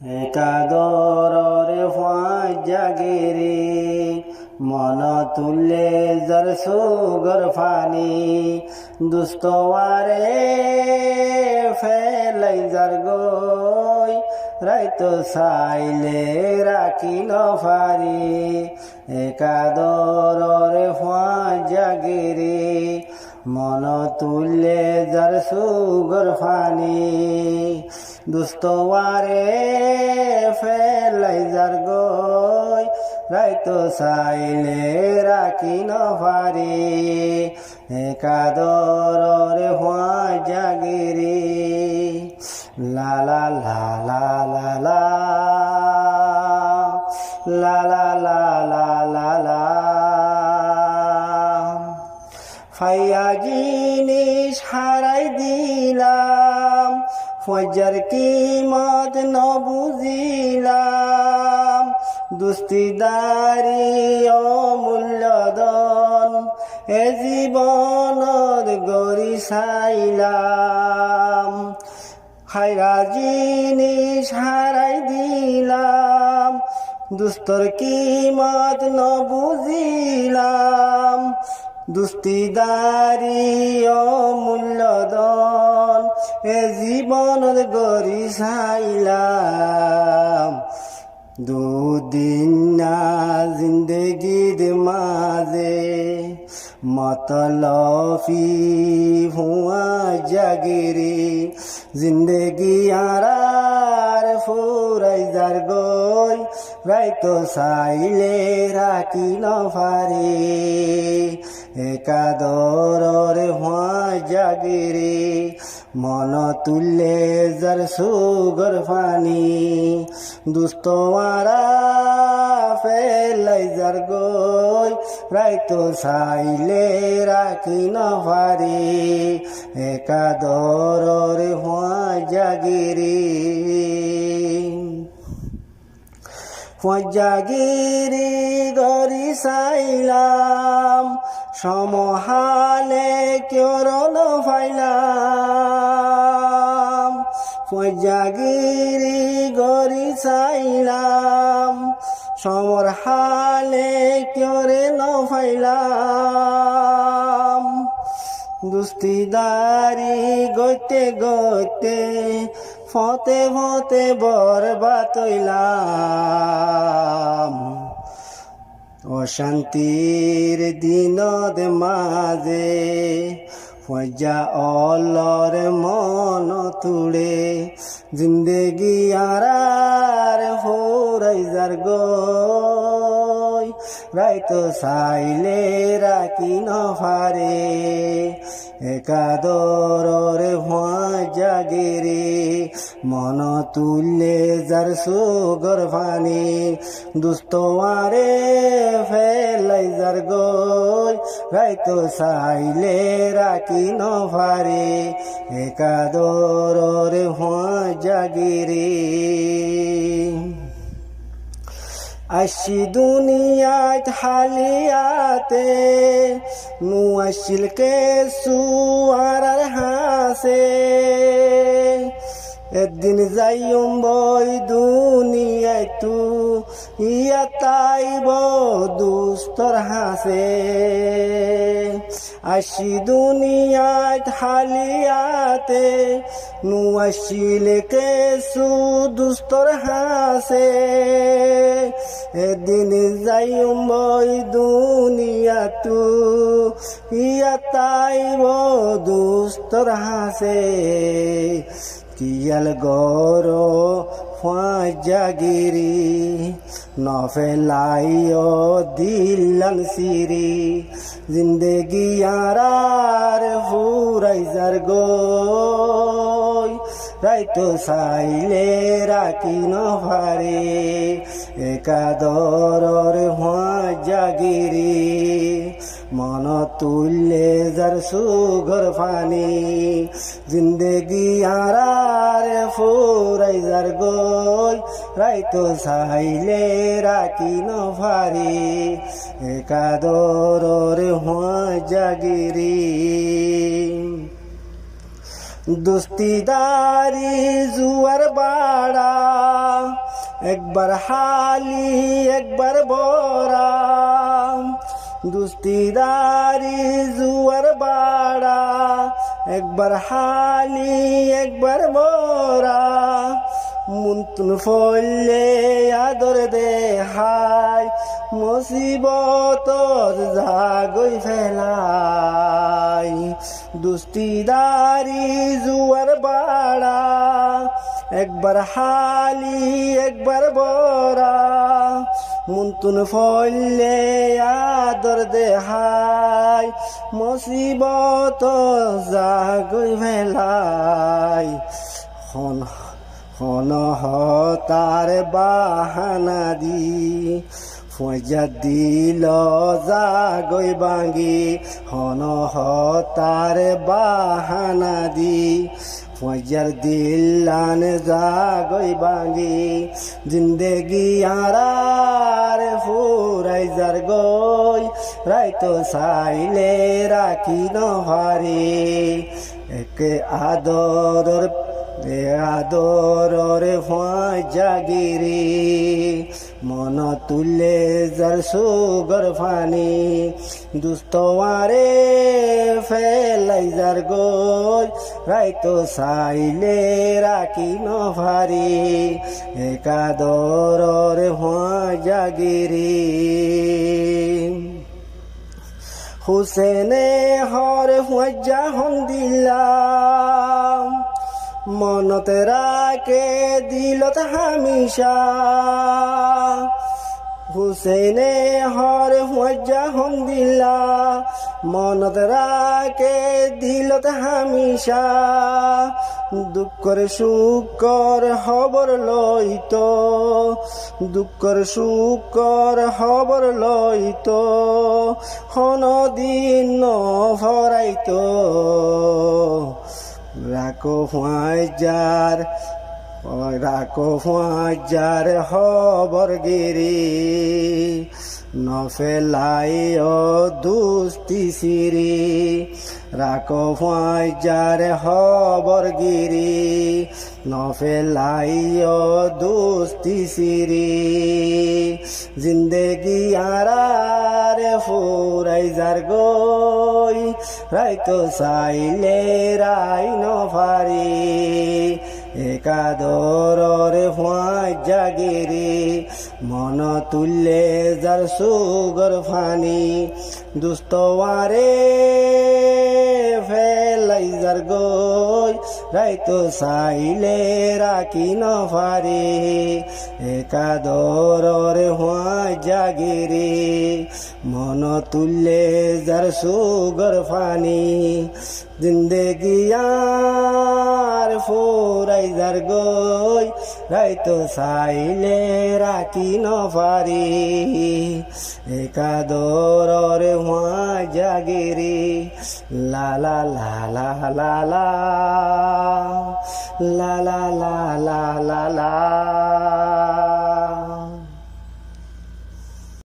একাদরে জাগিরি মন তুলে যার সুগর ফানি দুস্তওয়ারে ফেলাই যার গই রাইতো চাইলে রাখি নফারি একাদরে জাগিরি মন তুলে যার সুগর ফানি দুস্তওয়ারে ফেলাই যার গই রাইতো চাইলে রাখি নফারি একাদরে জাগিরি লা লা লা লা লা লা লা লা লা লা লা লা ফাইয়া জিনিস হারাই দিলাম ফজর কিমত ন বুঝিলাম দুস্তিদারি অমূল্য ধন এ জীবনত গরি চাইলাম হায়রা জিনিস হারাই দিলাম দুস্তর কিমত ন বুঝিলাম দুস্তিদারি অমূল্য ধন এ জীবনত গরি চাইলাম দুদিন না জিন্দগির মাঝে মতলফি হুয়া জাগিরি জিন্দগি আর ফুরাই যার গই রাইতো চাইলে রাখি নফারি একাদরে জাগিরি মন তুলে যার সুগর ফানি দুস্তওয়ারা ফেলাই যার গই রাইতো চাইলে রাখি নফারি একাদরে জাগিরি জাগিরি গরি চাইলাম সমহালে কিয়রণ ফাইলাম জাগিরি গরি চাইলাম সমর হালে কিয়রে ন ফাইলাম দুস্তিদারি গইতে গইতে ফতে ফতে বরবাদ হইলাম অশান্তির দিনত মাঝে ফজা অলর মন তুড়ে জিন্দগি আর ফুরাই যার গই রাইতো চাইলে রাখি নফারে একাদরে জাগিরি মন তুলে যার সুগর ফানি দুস্তওয়ারে ফেলাই যার গই রাইতো চাইলে রাখি নফারি একাদরে জাগিরি আশি দুনিয়াত হালিয়াতে নুয়াশিল কে সুয়ার হাসে একদিন যাইম বই দুনিয়ায় তু ইয়া তাইব দুস্তর হাসে আশি দুনিয়াত হালিয়াতে নুয়াশিল কে সু দুস্তর হাসে এদিন যাইম বই দুনিয়া তু ইয়া তাইব দুস্তর হাসে কিয়াল গর জাগিরি নফেলাইও দিলান সিরি জিন্দগি আর ফুরাই যার গই রাইতো চাইলে রাখি নফারে একাদরে জাগিরি মন তুলে যার সুগর ফানি জিন্দগি আর ফুরাই যার গই রাইতো চাইলে রাখি নফারি একাদরে জাগিরি দুস্তিদারি জুয়ার বাড়া একবার হালি একবার বরা দুস্তিদারি জুয়ার বাড়া একবার হালি একবার বরা মুন্তুন ফলে আদর দেহাই মুসিবতর জাগই ফেলাই দুস্তিদারি জুয়ার বাড়া একবার হালি একবার বরা মুন্তুন ফলে আদর দেহাই মুসিবত জাগই ফেলাই হন তার বাহানা দি ফজা দিল জাগই বাঙ্গি হন তার বাহানা দি ফজার দিলান জাগই বাঙ্গি জিন্দেগি আরার ফুরাই যার গই রাইতো সাইলে রাখি নহারে একে আদরর জাগিরি মন তুলে যার সুগর ফানি দুস্তওয়ারে ফেলাই যার গই রাইতো সাইলে রাখি নভারি একাদরর জাগিরি হুসেনে হর হুজা হন্দিল্লাম মনত রাকে দিলত হামিশা হুসেনে হর হুজা হন্দিল্লা মনত রাকে দিলত হামিশা দুঃখর সুকর খবর লইতো দুঃখর সুকর খবর লইতো হনদিন ফরাইতো রাখো ফাঁজার খবর গিরি নফেলাই দুস্তি সিরি রাখো ফাঁজার খবর গিরি নফেলাই দুস্তি সিরি জিন্দেগি আরার ফুরাই যার গই রাইতো সাইলে রাই নফারি একাদরর জাগিরি মন তুলে যার সুগর ফানি দুস্তওয়ারে ফেলাই যার গই রাইতো সাইলে রাখি নফারি একাদরর জাগিরি মন তুলে যার সুগর ফানি জিন্দেগি আর ফুরাই যার গই রাইতো সাইলে রাখি নফারি একাদরর জাগিরি লা লা লা লা লা লা লা লা লা লা লা